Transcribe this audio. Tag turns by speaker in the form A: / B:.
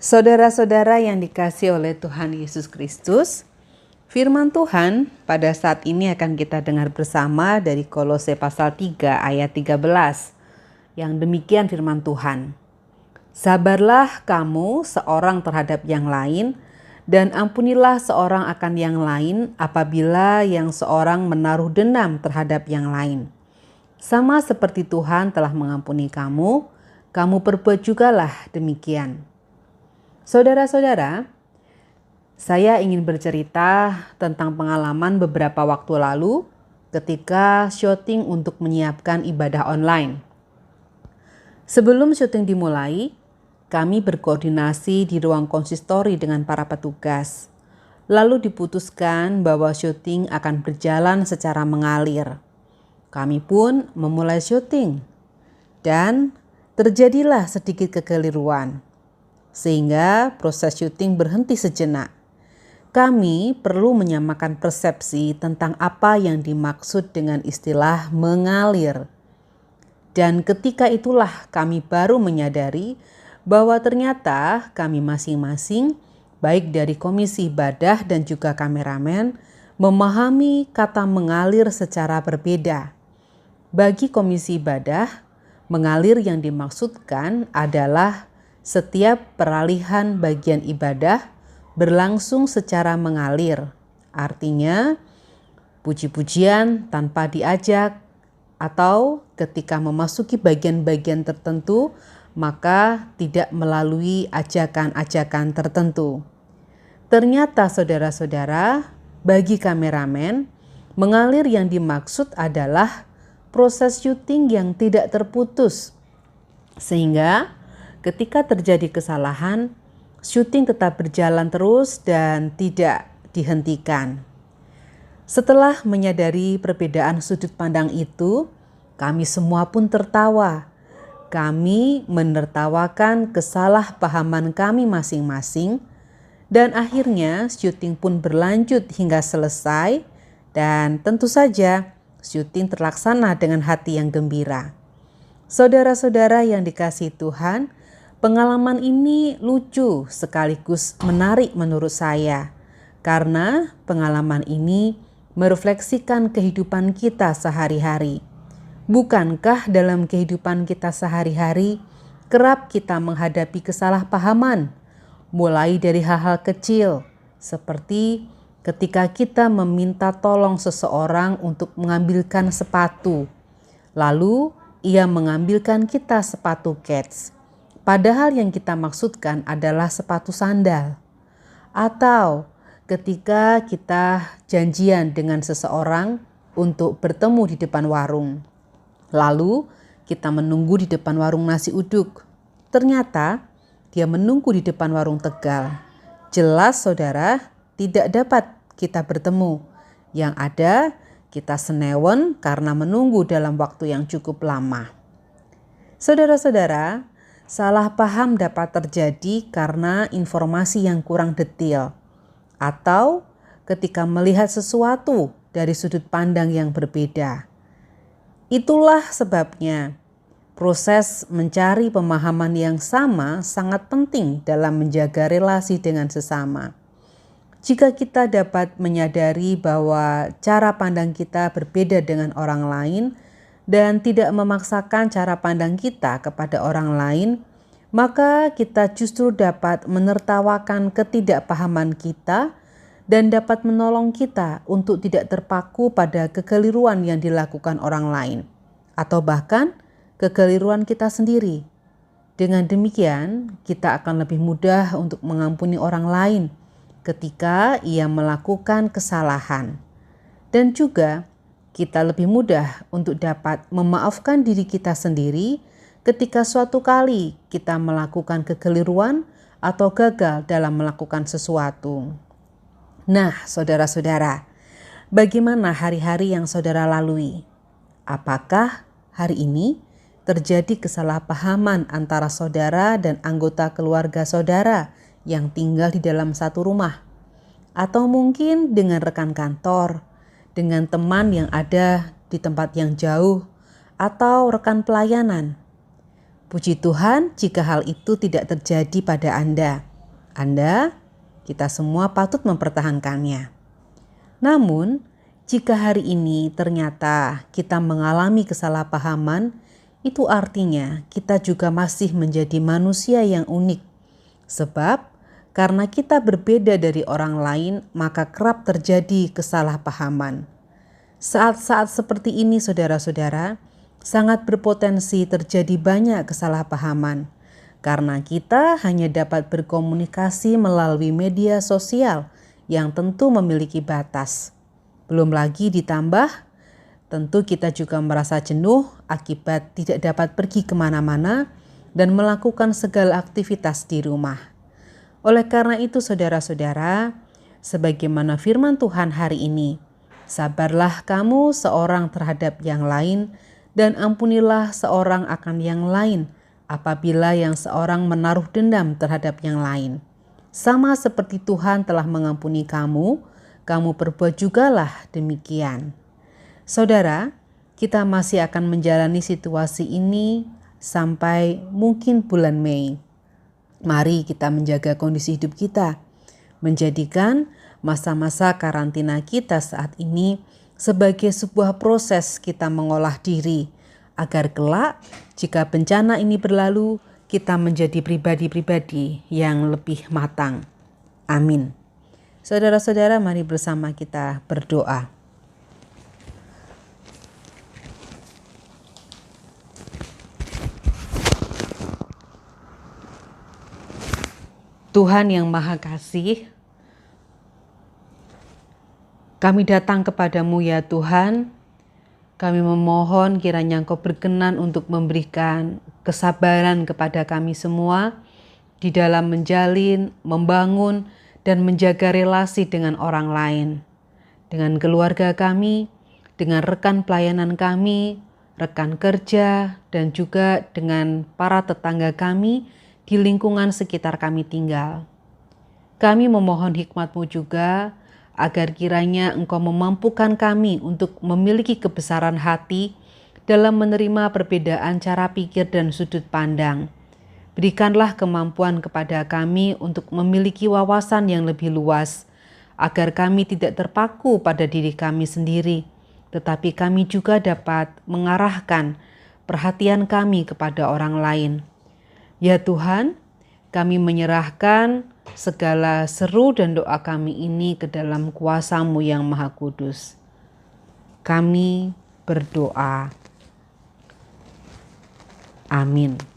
A: Saudara-saudara yang dikasihi oleh Tuhan Yesus Kristus, firman Tuhan pada saat ini akan kita dengar bersama dari Kolose pasal 3 ayat 13. Yang demikian firman Tuhan. Sabarlah kamu seorang terhadap yang lain, dan ampunilah seorang akan yang lain apabila yang seorang menaruh dendam terhadap yang lain. Sama seperti Tuhan telah mengampuni kamu, kamu perbuat jugalah demikian. Saudara-saudara, saya ingin bercerita tentang pengalaman beberapa waktu lalu ketika syuting untuk menyiapkan ibadah online. Sebelum syuting dimulai, kami berkoordinasi di ruang konsistori dengan para petugas. Lalu diputuskan bahwa syuting akan berjalan secara mengalir. Kami pun memulai syuting dan terjadilah sedikit kekeliruan. Sehingga proses syuting berhenti sejenak. Kami perlu menyamakan persepsi tentang apa yang dimaksud dengan istilah mengalir. Dan ketika itulah kami baru menyadari bahwa ternyata kami masing-masing, baik dari komisi ibadah dan juga kameramen, memahami kata mengalir secara berbeda. Bagi komisi ibadah, mengalir yang dimaksudkan adalah setiap peralihan bagian ibadah berlangsung secara mengalir. Artinya, puji-pujian tanpa diajak atau ketika memasuki bagian-bagian tertentu, maka tidak melalui ajakan-ajakan tertentu. Ternyata saudara-saudara, bagi kameramen, mengalir yang dimaksud adalah proses syuting yang tidak terputus. Sehingga ketika terjadi kesalahan, syuting tetap berjalan terus dan tidak dihentikan. Setelah menyadari perbedaan sudut pandang itu, kami semua pun tertawa. Kami menertawakan kesalahpahaman kami masing-masing, dan akhirnya syuting pun berlanjut hingga selesai, dan tentu saja syuting terlaksana dengan hati yang gembira. Saudara-saudara yang dikasihi Tuhan, pengalaman ini lucu sekaligus menarik menurut saya, karena pengalaman ini merefleksikan kehidupan kita sehari-hari. Bukankah dalam kehidupan kita sehari-hari kerap kita menghadapi kesalahpahaman, mulai dari hal-hal kecil, seperti ketika kita meminta tolong seseorang untuk mengambilkan sepatu, lalu ia mengambilkan kita sepatu kets. Padahal yang kita maksudkan adalah sepatu sandal. Atau ketika kita janjian dengan seseorang untuk bertemu di depan warung. Lalu kita menunggu di depan warung nasi uduk. Ternyata dia menunggu di depan warung Tegal. Jelas saudara, tidak dapat kita bertemu. Yang ada kita senewen karena menunggu dalam waktu yang cukup lama. Saudara-saudara, salah paham dapat terjadi karena informasi yang kurang detail atau ketika melihat sesuatu dari sudut pandang yang berbeda. Itulah sebabnya proses mencari pemahaman yang sama sangat penting dalam menjaga relasi dengan sesama. Jika kita dapat menyadari bahwa cara pandang kita berbeda dengan orang lain, dan tidak memaksakan cara pandang kita kepada orang lain, maka kita justru dapat menertawakan ketidakpahaman kita dan dapat menolong kita untuk tidak terpaku pada kekeliruan yang dilakukan orang lain, atau bahkan kekeliruan kita sendiri. Dengan demikian, kita akan lebih mudah untuk mengampuni orang lain ketika ia melakukan kesalahan. Dan juga kita lebih mudah untuk dapat memaafkan diri kita sendiri ketika suatu kali kita melakukan kekeliruan atau gagal dalam melakukan sesuatu. Nah, saudara-saudara, bagaimana hari-hari yang saudara lalui? Apakah hari ini terjadi kesalahpahaman antara saudara dan anggota keluarga saudara yang tinggal di dalam satu rumah? Atau mungkin dengan rekan kantor, dengan teman yang ada di tempat yang jauh, atau rekan pelayanan? Puji Tuhan jika hal itu tidak terjadi pada Anda. kita semua patut mempertahankannya. Namun, jika hari ini ternyata kita mengalami kesalahpahaman, itu artinya kita juga masih menjadi manusia yang unik. Sebab, karena kita berbeda dari orang lain, maka kerap terjadi kesalahpahaman. Saat-saat seperti ini, saudara-saudara, sangat berpotensi terjadi banyak kesalahpahaman. Karena kita hanya dapat berkomunikasi melalui media sosial yang tentu memiliki batas. Belum lagi ditambah, tentu kita juga merasa jenuh akibat tidak dapat pergi kemana-mana dan melakukan segala aktivitas di rumah. Oleh karena itu saudara-saudara, sebagaimana firman Tuhan hari ini, sabarlah kamu seorang terhadap yang lain dan ampunilah seorang akan yang lain apabila yang seorang menaruh dendam terhadap yang lain. Sama seperti Tuhan telah mengampuni kamu, kamu perbuat jugalah demikian. Saudara, kita masih akan menjalani situasi ini sampai mungkin bulan Mei. Mari kita menjaga kondisi hidup kita, menjadikan masa-masa karantina kita saat ini sebagai sebuah proses kita mengolah diri, agar kelak jika bencana ini berlalu, kita menjadi pribadi-pribadi yang lebih matang. Amin. Saudara-saudara, mari bersama kita berdoa. Tuhan yang Maha Kasih, kami datang kepadamu ya Tuhan. Kami memohon kiranya Engkau berkenan untuk memberikan kesabaran kepada kami semua di dalam menjalin, membangun, dan menjaga relasi dengan orang lain, dengan keluarga kami, dengan rekan pelayanan kami, rekan kerja, dan juga dengan para tetangga kami di lingkungan sekitar kami tinggal. Kami memohon hikmat-Mu juga agar kiranya Engkau memampukan kami untuk memiliki kebesaran hati dalam menerima perbedaan cara pikir dan sudut pandang. Berikanlah kemampuan kepada kami untuk memiliki wawasan yang lebih luas, agar kami tidak terpaku pada diri kami sendiri, tetapi kami juga dapat mengarahkan perhatian kami kepada orang lain. Ya Tuhan, kami menyerahkan segala seru dan doa kami ini ke dalam kuasa-Mu yang Maha Kudus. Kami berdoa. Amin.